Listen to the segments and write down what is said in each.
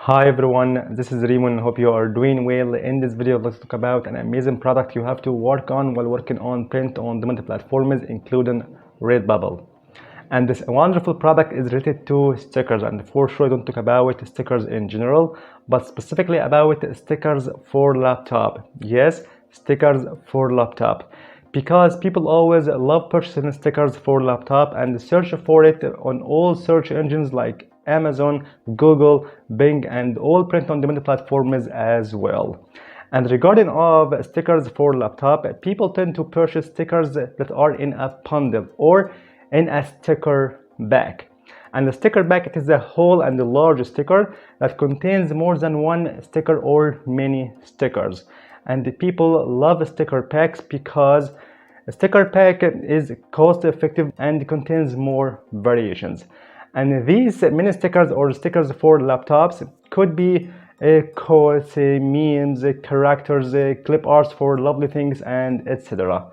Hi everyone, this is Raymond. Hope you are doing well. In this video, let's talk about an amazing product you have to work on while working on print on demand platforms, including Redbubble. And this wonderful product is related to stickers, and for sure I don't talk about stickers in general, but specifically about stickers for laptop. Yes, stickers for laptop. Because people always love purchasing stickers for laptop and search for it on all search engines like Amazon, Google, Bing, and all print-on-demand platforms as well. And regarding of stickers for laptop, people tend to purchase stickers that are in a bundle or in a sticker bag. And the sticker bag, it is a whole and a large sticker that contains more than one sticker or many stickers. And the people love sticker packs because a sticker pack is cost effective and contains more variations. And these mini stickers or stickers for laptops could be quotes, memes, characters, clip arts for lovely things, and etc.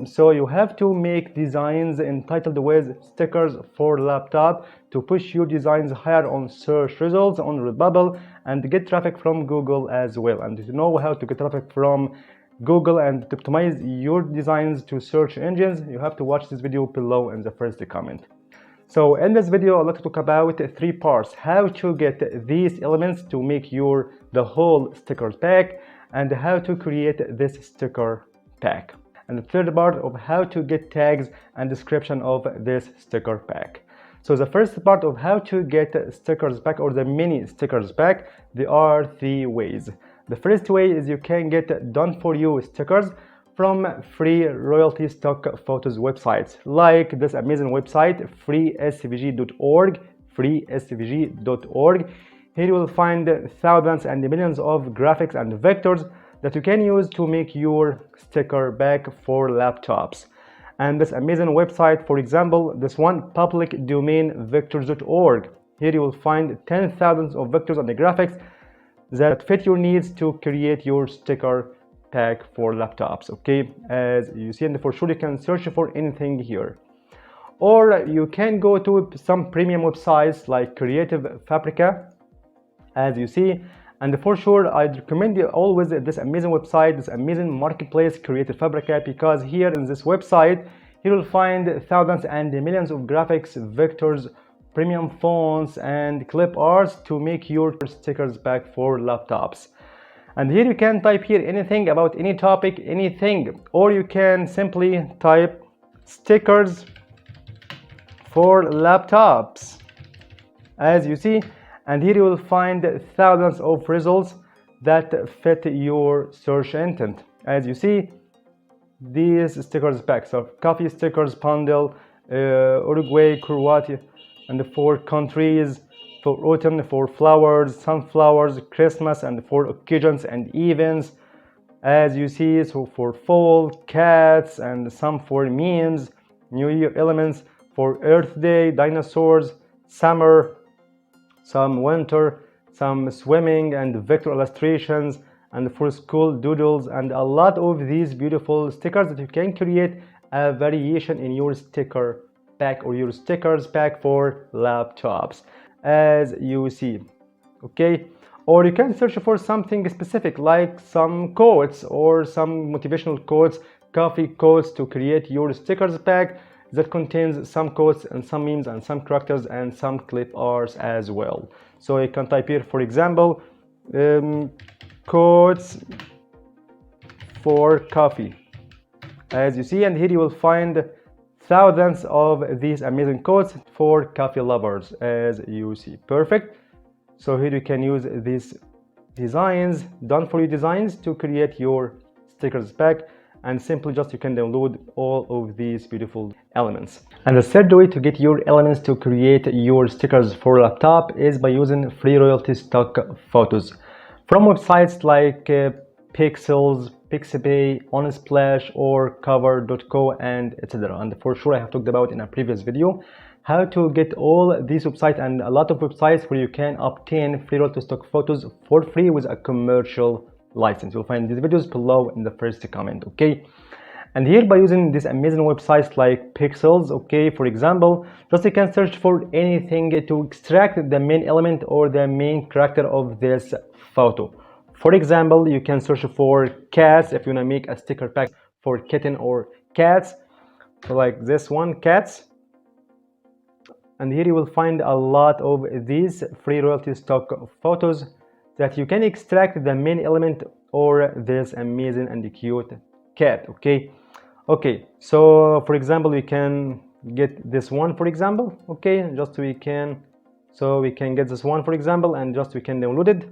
So you have to make designs entitled with stickers for laptop to push your designs higher on search results on Redbubble and get traffic from Google as well. And to know how to get traffic from Google and to optimize your designs to search engines, you have to watch this video below in the first comment. So in this video, I'd like to talk about three parts: how to get these elements to make the whole sticker pack, and how to create this sticker pack, and the third part of how to get tags and description of this sticker pack. So the first part of how to get stickers pack or the mini stickers pack, there are three ways. The first way is you can get done for you stickers from free royalty stock photos websites like this amazing website freesvg.org. Here you will find thousands and millions of graphics and vectors that you can use to make your sticker pack for laptops. And this amazing website, for example, this one public domain vectors.org, here you will find 10,000 of vectors and the graphics that fit your needs to create your sticker pack for laptops. Okay, as you see, and for sure you can search for anything here, or you can go to some premium websites like Creative Fabrica, as you see. And for sure I'd recommend you always this amazing website, this amazing marketplace Creative Fabrica, because here in this website you will find thousands and millions of graphics, vectors, premium fonts, and clip arts to make your stickers pack for laptops. And here you can type here anything about any topic, anything, or you can simply type stickers for laptops, as you see. And here you will find thousands of results that fit your search intent. As you see, these stickers packs of coffee stickers bundle, Uruguay, Croatia, and the 4 countries, for autumn, for flowers, sunflowers, Christmas, and for occasions and events, as you see. So for fall, cats, and some for memes, New Year elements, for Earth Day, dinosaurs, summer, some winter, some swimming and vector illustrations, and for school doodles, and a lot of these beautiful stickers that you can create a variation in your sticker pack or your stickers pack for laptops, as you see. Okay, or you can search for something specific like some quotes or some motivational quotes, coffee quotes, to create your stickers pack that contains some quotes and some memes and some characters and some clip arts as well. So you can type here, for example, quotes for coffee, as you see, and here you will find thousands of these amazing quotes for coffee lovers, as you see. Perfect. So here you can use these designs, done for you designs, to create your stickers pack, and simply just you can download all of these beautiful elements. And the third way to get your elements to create your stickers for laptop is by using free royalty stock photos from websites like Pixels, Pixabay, Unsplash, or cover.co, and etc. And for sure I have talked about in a previous video how to get all these websites and a lot of websites where you can obtain free royalty stock photos for free with a commercial license. You'll find these videos below in the first comment. Okay, And here, by using these amazing websites like Pixels, okay, for example, just you can search for anything to extract the main element or the main character of this photo. For example, you can search for cats if you want to make a sticker pack for kitten or cats, like this one, cats. And here you will find a lot of these free royalty stock photos that you can extract the main element or this amazing and cute cat. Okay, so for example, we can get this one, for example. Okay, just we can get this one, for example, and just we can download it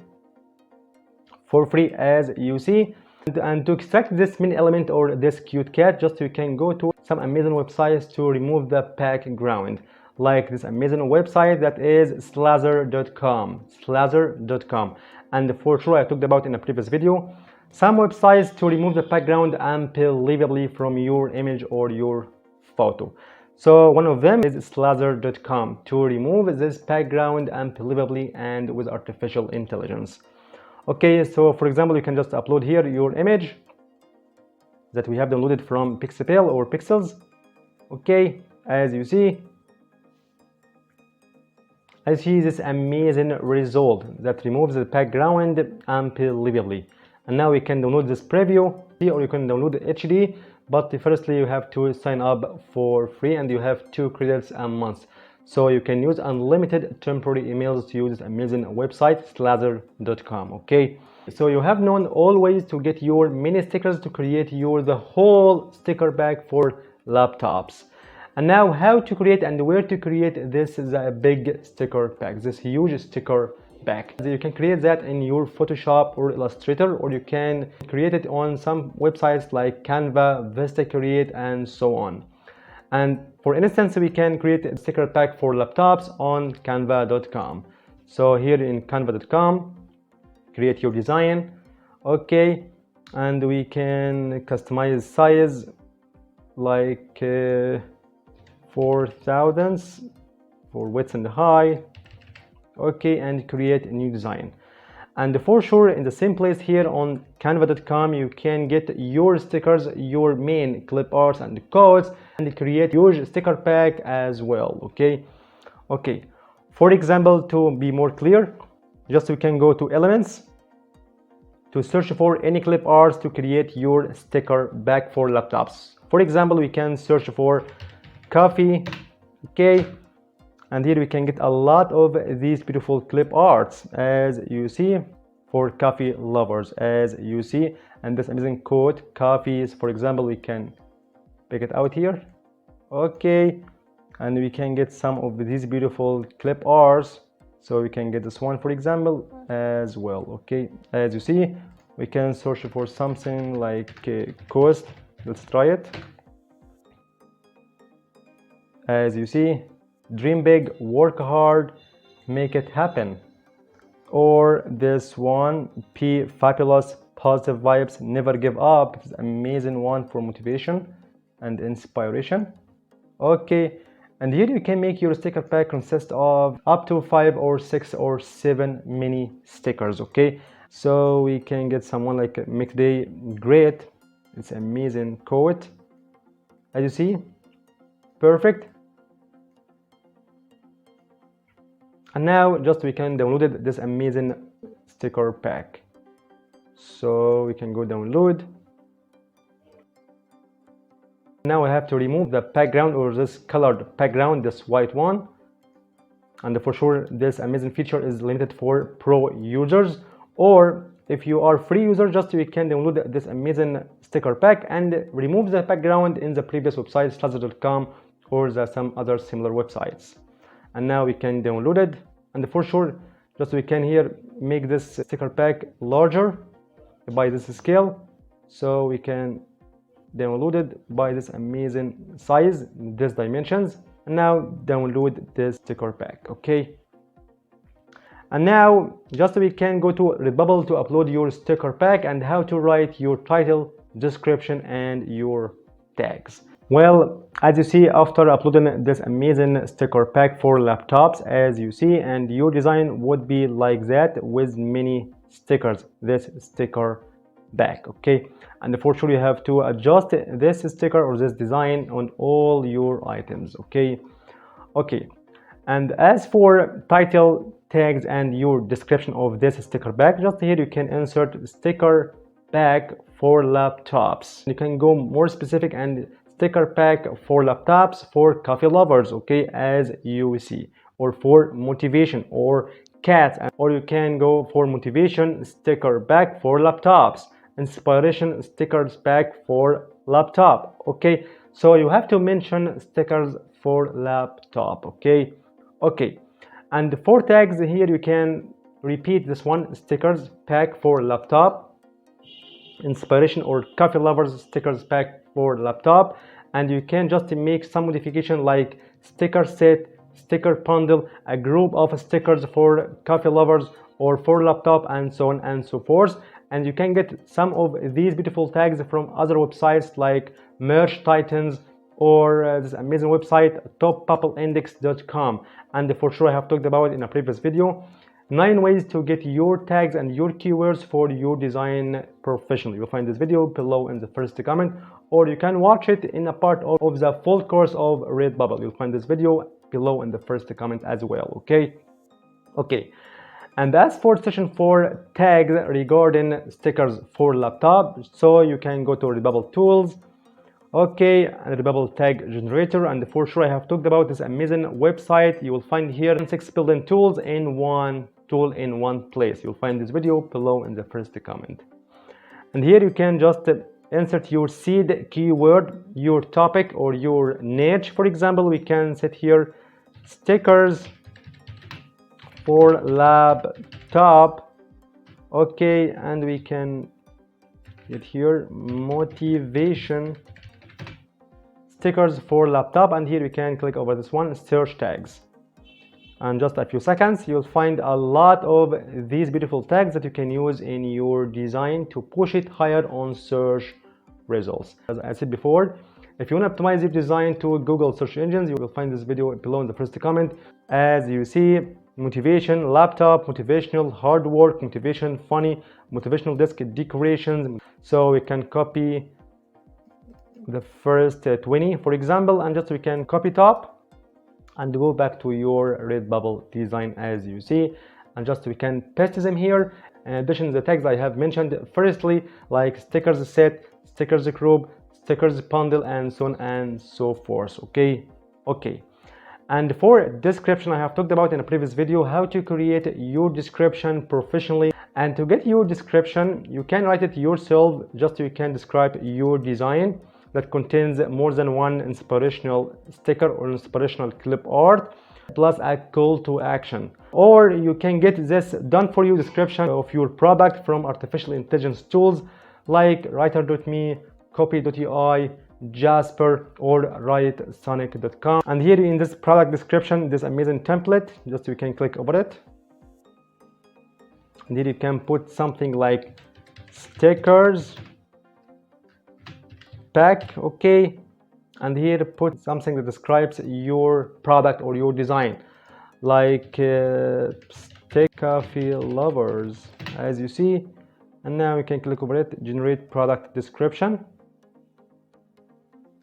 for free, as you see. And to extract this main element or this cute cat, just you can go to some amazing websites to remove the background, like this amazing website that is slazzer.com. And for sure, I talked about in a previous video some websites to remove the background unbelievably from your image or your photo. So one of them is slazzer.com to remove this background unbelievably and with artificial intelligence. Okay, so for example, you can just upload here your image that we have downloaded from Pixel or Pixels. Okay, as you see, I see this amazing result that removes the background unbelievably. And now we can download this preview, or you can download HD, but firstly you have to sign up for free and you have 2 credits a month. So you can use unlimited temporary emails to use this amazing website, slazzer.com. Okay, so you have known all ways to get your mini stickers to create the whole sticker pack for laptops. And now how to create and where to create this is a big sticker pack, this huge sticker pack. You can create that in your Photoshop or Illustrator, or you can create it on some websites like Canva, Vista Create, and so on. And for instance, we can create a sticker pack for laptops on canva.com. So here in canva.com, create your design. Okay, and we can customize size like 4,000 for width and height. Okay, and create a new design. And for sure, in the same place here on canva.com, you can get your stickers, your main clip arts and codes, and create huge sticker pack as well. Okay, for example, to be more clear, just we can go to elements to search for any clip arts to create your sticker pack for laptops. For example, we can search for coffee. Okay, and here we can get a lot of these beautiful clip arts, as you see, for coffee lovers, as you see. And this amazing quote, coffees, for example, we can pick it out here. Okay, and we can get some of these beautiful clip arts. So we can get this one, for example, as well. Okay, as you see, we can search for something like cost. Let's try it. As you see, dream big, work hard, make it happen. Or this one, P fabulous, positive vibes, never give up. It's an amazing one for motivation and inspiration. Okay, and here you can make your sticker pack consist of up to 5 or 6 or 7 mini stickers. Okay, so we can get someone like make today great. It's amazing quote, as you see, perfect. And now just we can download this amazing sticker pack. So we can go download. Now I have to remove the background or this colored background, this white one. And for sure, this amazing feature is limited for pro users, or if you are free user, just you can download this amazing sticker pack and remove the background in the previous website, slazzer.com, or some other similar websites. And now we can download it, and for sure just we can here make this sticker pack larger by this scale, so we can download it by this amazing size, this dimensions, and now download this sticker pack. Okay, and now just we can go to Redbubble to upload your sticker pack and how to write your title, description, and your tags. Well, as you see, after uploading this amazing sticker pack for laptops, as you see, and your design would be like that with many stickers, this sticker back. Okay, and for sure you have to adjust this sticker or this design on all your items. Okay. And as for title, tags, and your description of this sticker pack, just here you can insert sticker pack for laptops. You can go more specific and sticker pack for laptops for coffee lovers, okay, as you see, or for motivation or cats, or you can go for motivation sticker pack for laptops, inspiration stickers pack for laptop. Okay, so you have to mention stickers for laptop. Okay, and for tags here you can repeat this one: stickers pack for laptop, inspiration or coffee lovers stickers pack for laptop. And you can just make some modification like sticker set, sticker bundle, a group of stickers for coffee lovers or for laptop, and so on and so forth. And you can get some of these beautiful tags from other websites like Merch Titans, or this amazing website toppappleindex.com. And for sure I have talked about it in a previous video, 9 ways to get your tags and your keywords for your design professionally. You'll find this video below in the first comment, or you can watch it in a part of the full course of Redbubble. You'll find this video below in the first comment as well. Okay, and as for session 4, tags regarding stickers for laptop, so you can go to Redbubble tools. Okay, and Redbubble tag generator, and for sure I have talked about this amazing website. You will find here 6 building tools in one tool in one place. You'll find this video below in the first comment. And here you can just insert your seed keyword, your topic or your niche. For example, we can set here stickers for laptop. Okay, and we can get here motivation stickers for laptop, and here we can click over this one, search tags. And just a few seconds you'll find a lot of these beautiful tags that you can use in your design to push it higher on search results. As I said before, if you want to optimize your design to Google search engines, you will find this video below in the first comment. As you see, motivation laptop, motivational hard work, motivation funny, motivational desk decorations. So we can copy the first 20 for example, and just we can copy top and go back to your Redbubble design as you see, and just we can paste them here. In addition to the tags I have mentioned firstly, like stickers set, stickers group, stickers bundle, and so on and so forth. Okay, and for description I have talked about in a previous video how to create your description professionally. And to get your description you can write it yourself. Just you can describe your design that contains more than one inspirational sticker or inspirational clip art plus a call to action, or you can get this done for you description of your product from artificial intelligence tools like writer.me, copy.ai, Jasper, or writesonic.com. and here in this product description, this amazing template, just you can click over it, and here you can put something like stickers pack. Okay, and here put something that describes your product or your design, like stick coffee lovers as you see. And now we can click over it, generate product description,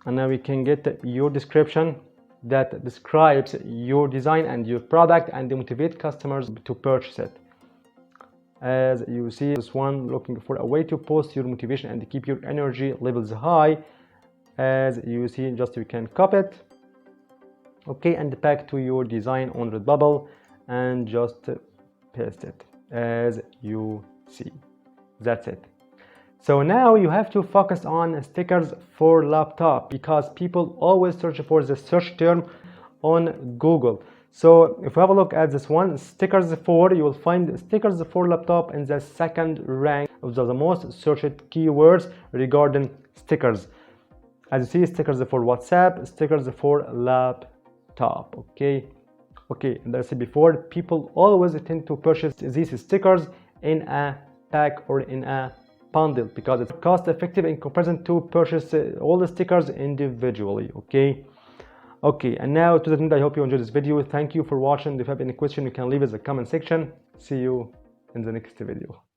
and now we can get your description that describes your design and your product and motivate customers to purchase it. As you see, this one looking for a way to post your motivation and keep your energy levels high. As you see, just you can copy it, okay, and pack to your design on Redbubble and just paste it as you see. That's it. So now you have to focus on stickers for laptop, because people always search for the search term on Google. So if you have a look at this one, stickers for, you will find stickers for laptop in the second rank of the most searched keywords regarding stickers. As you see, stickers for WhatsApp, stickers for laptop. Okay, and as I said before, people always tend to purchase these stickers in a pack or in a bundle because it's cost effective in comparison to purchase all the stickers individually. Okay, and now to the end, I hope you enjoyed this video. Thank you for watching. If you have any question, you can leave it in the comment section. See you in the next video.